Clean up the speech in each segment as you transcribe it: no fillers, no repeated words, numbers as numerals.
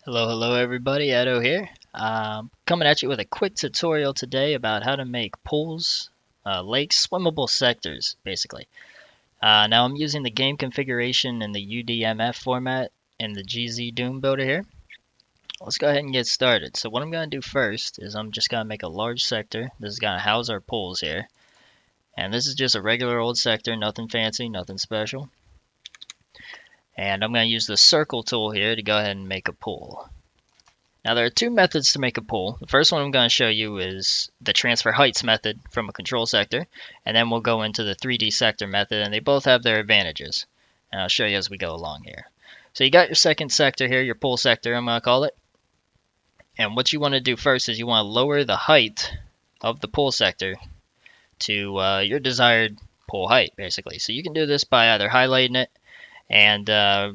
Hello everybody, Etto here. Coming at you with a quick tutorial today about how to make pools, lakes, swimmable sectors, basically. Now I'm using the game configuration in the UDMF format in the GZDoom Builder here. Let's go ahead and get started. So what I'm going to do first is I'm just going to make a large sector. This is going to house our pools here. And this is just a regular old sector, nothing fancy, nothing special. And I'm going to use the circle tool here to go ahead and make a pool. Now there are two methods to make a pool. The first one I'm going to show you is the transfer heights method from a control sector, and then we'll go into the 3D sector method, and they both have their advantages. And I'll show you as we go along here. So you got your second sector here, your pool sector I'm going to call it. And what you want to do first is you want to lower the height of the pool sector to your desired pool height, basically. So you can do this by either highlighting it and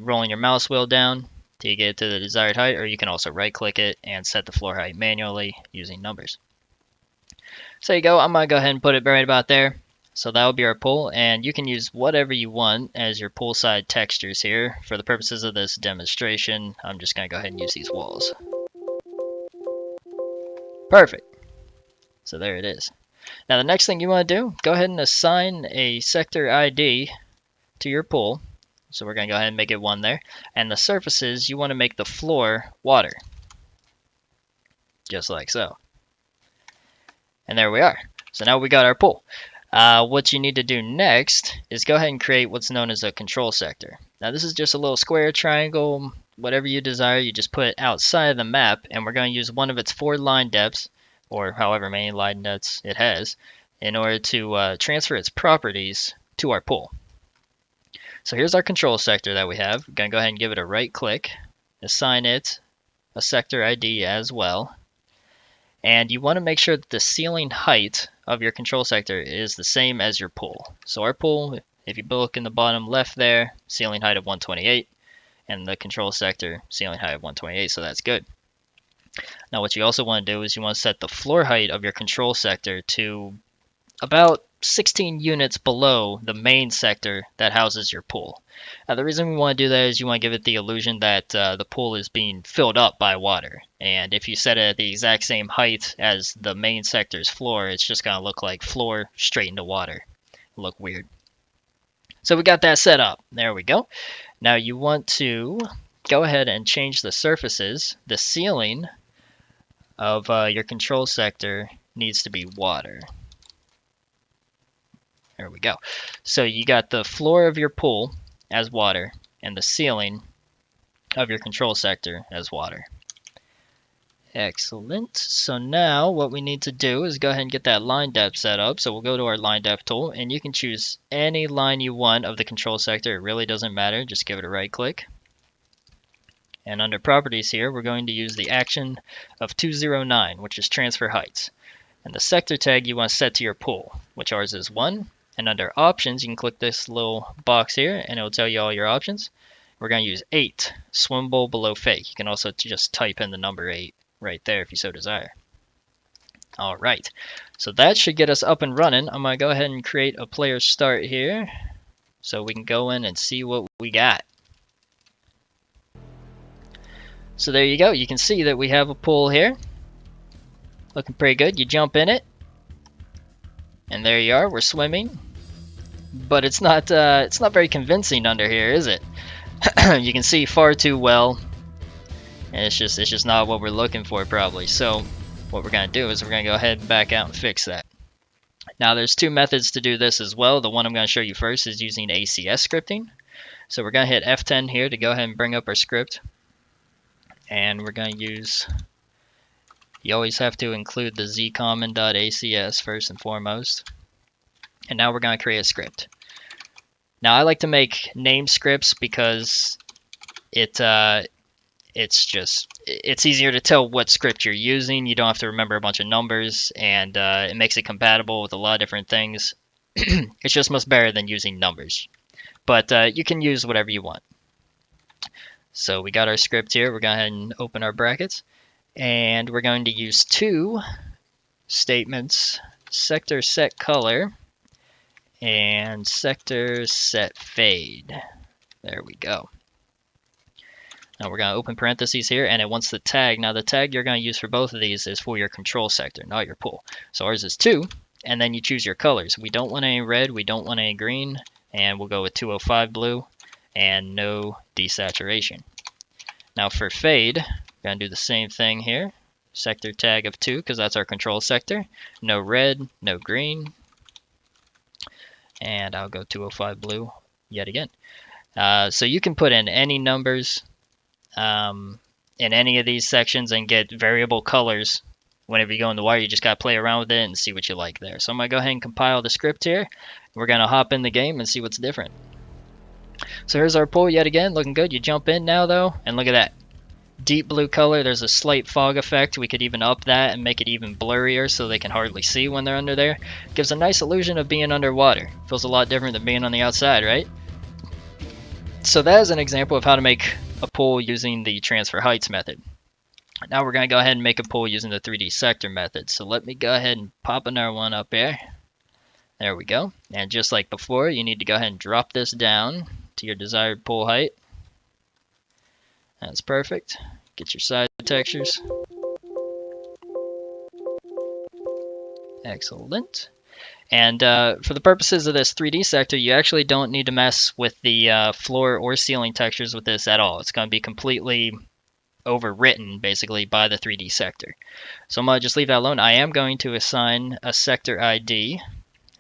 rolling your mouse wheel down till you get it to the desired height, or you can also right click it and set the floor height manually using numbers. So there you go. I'm going to go ahead and put it right about there. So that will be our pool, and you can use whatever you want as your poolside textures here. For the purposes of this demonstration, I'm just going to go ahead and use these walls. Perfect. So there it is. Now the next thing you want to do, go ahead and assign a sector ID to your pool. So we're going to go ahead and make it 1 there. And the surfaces, you want to make the floor water. Just like so. And there we are. So now we got our pool. What you need to do next is go ahead and create what's known as a control sector. Now this is just a little square, triangle, whatever you desire. You just put it outside of the map, and we're going to use one of its 4 line depths, or however many line depths it has, in order to transfer its properties to our pool. So here's our control sector that we have. We're going to go ahead and give it a right click, assign it a sector ID as well. And you want to make sure that the ceiling height of your control sector is the same as your pool. So our pool, if you look in the bottom left there, ceiling height of 128, and the control sector, ceiling height of 128, so that's good. Now what you also want to do is you want to set the floor height of your control sector to about 16 units below the main sector that houses your pool. Now the reason we want to do that is you want to give it the illusion that the pool is being filled up by water. And if you set it at the exact same height as the main sector's floor, it's just going to look like floor straight into water. It'll look weird. So we got that set up. There we go. Now you want to go ahead and change the surfaces. The ceiling of your control sector needs to be water. There we go. So you got the floor of your pool as water and the ceiling of your control sector as water. Excellent. So now what we need to do is go ahead and get that line depth set up. So we'll go to our line depth tool, and you can choose any line you want of the control sector. It really doesn't matter. Just give it a right click. And under properties here, we're going to use the action of 209, which is transfer heights. And the sector tag you want to set to your pool, which ours is 1. And under options, you can click this little box here, and it will tell you all your options. We're going to use 8, swimmable below fake. You can also just type in the number 8 right there if you so desire. All right, so that should get us up and running. I'm going to go ahead and create a player start here so we can go in and see what we got. So there you go. You can see that we have a pool here. Looking pretty good. You jump in it, and there you are. We're swimming. But it's not very convincing under here, is it? You can see far too well, and it's just not what we're looking for probably. So what we're gonna do is we're gonna go ahead and back out and fix that. Now there's 2 methods to do this as well. The one I'm gonna show you first is using ACS scripting. So we're gonna hit F10 here to go ahead and bring up our script, and we're gonna use. You always have to include the zcommon.acs first and foremost. And now we're going to create a script. Now I like to make name scripts because it's easier to tell what script you're using. You don't have to remember a bunch of numbers, and it makes it compatible with a lot of different things. It's just much better than using numbers. But you can use whatever you want. So we got our script here. We're going to go ahead and open our brackets. And we're going to use 2 statements, sector set color and sector set fade. There we go. Now we're going to open parentheses here, and it wants the tag. Now the tag you're going to use for both of these is for your control sector, not your pool. So ours is 2, and then you choose your colors. We don't want any red, we don't want any green, and we'll go with 205 blue and no desaturation. Now for fade, we're going to do the same thing here. Sector tag of 2 because that's our control sector. No red, no green. And I'll go 205 blue yet again. So you can put in any numbers in any of these sections and get variable colors. Whenever you go in the wire, you just got to play around with it and see what you like there. So I'm going to go ahead and compile the script here. We're going to hop in the game and see what's different. So here's our pool yet again, looking good. You jump in now though, and look at that. Deep blue color, there's a slight fog effect. We could even up that and make it even blurrier so they can hardly see when they're under there. Gives a nice illusion of being underwater. Feels a lot different than being on the outside, right? So that is an example of how to make a pool using the transfer heights method. Now we're going to go ahead and make a pool using the 3D sector method. So let me go ahead and pop another one up here. There we go. And just like before, you need to go ahead and drop this down to your desired pool height. That's perfect. Get your side textures. Excellent. And for the purposes of this 3D sector, you actually don't need to mess with the floor or ceiling textures with this at all. It's going to be completely overwritten, basically, by the 3D sector. So I'm going to just leave that alone. I am going to assign a sector ID.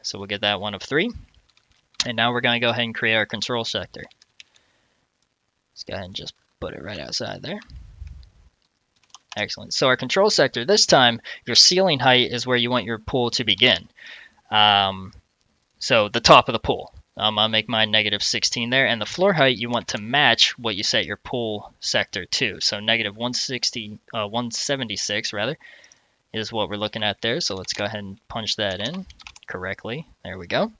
So we'll get that one of 3. And now we're going to go ahead and create our control sector. Let's go ahead and just put it right outside there. Excellent. So our control sector, this time, your ceiling height is where you want your pool to begin. So the top of the pool. I'll make mine -16 there. And the floor height, you want to match what you set your pool sector to. So -176 rather, is what we're looking at there. So let's go ahead and punch that in correctly. There we go.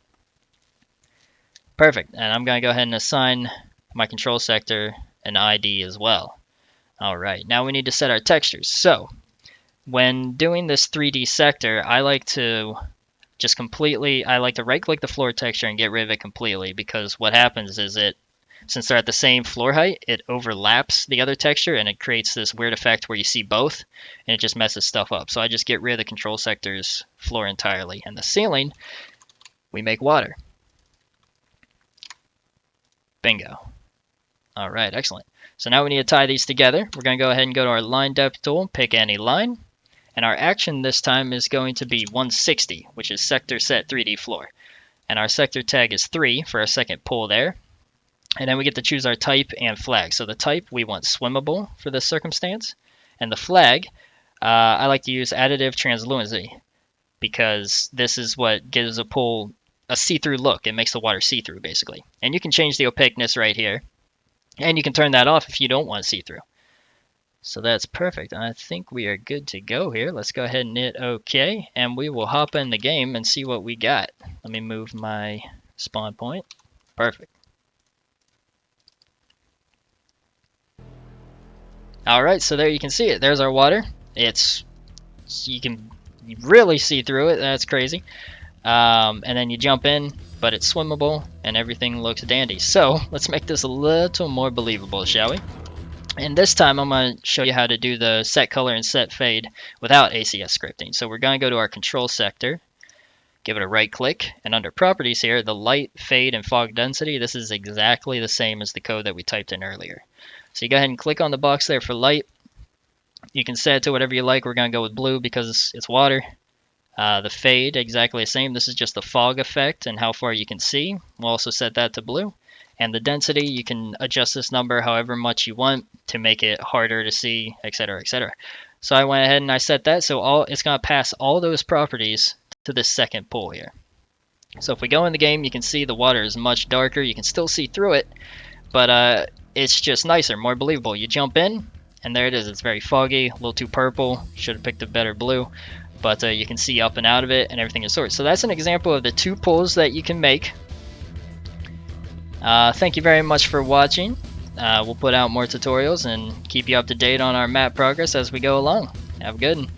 Perfect. And I'm going to go ahead and assign my control sector an ID as well. All right, now we need to set our textures. So when doing this 3D sector, I like to right click the floor texture and get rid of it completely, because what happens is since they're at the same floor height, it overlaps the other texture and it creates this weird effect where you see both and it just messes stuff up. So I just get rid of the control sector's floor entirely. And the ceiling, we make water. Bingo. All right, excellent. So now we need to tie these together. We're going to go ahead and go to our line depth tool, pick any line. And our action this time is going to be 160, which is sector set 3D floor. And our sector tag is 3 for our second pull there. And then we get to choose our type and flag. So the type, we want swimmable for this circumstance. And the flag, I like to use additive translucency, because this is what gives a pool a see-through look. It makes the water see-through, basically. And you can change the opaqueness right here. And you can turn that off if you don't want see-through. So that's perfect. I think we are good to go here. Let's go ahead and hit OK, and we will hop in the game and see what we got. Let me move my spawn point. Perfect. All right, so there you can see it. There's our water. You can really see through it. That's crazy. And then you jump in, but it's swimmable and everything looks dandy. So let's make this a little more believable, shall we? And this time I'm going to show you how to do the set color and set fade without ACS scripting. So we're going to go to our control sector, give it a right click, and under properties here, the light, fade, and fog density, this is exactly the same as the code that we typed in earlier. So you go ahead and click on the box there for light. You can set it to whatever you like. We're going to go with blue because it's water. The fade, exactly the same. This is just the fog effect and how far you can see. We'll also set that to blue. And the density, you can adjust this number however much you want to make it harder to see, etc., etc. So I went ahead and I set that, so it's going to pass all those properties to this second pull here. So if we go in the game, you can see the water is much darker. You can still see through it, but it's just nicer, more believable. You jump in, and there it is. It's very foggy, a little too purple. Should have picked a better blue. But you can see up and out of it, and everything is sorted. So that's an example of the 2 pulls that you can make. Thank you very much for watching. We'll put out more tutorials and keep you up to date on our map progress as we go along. Have a good one.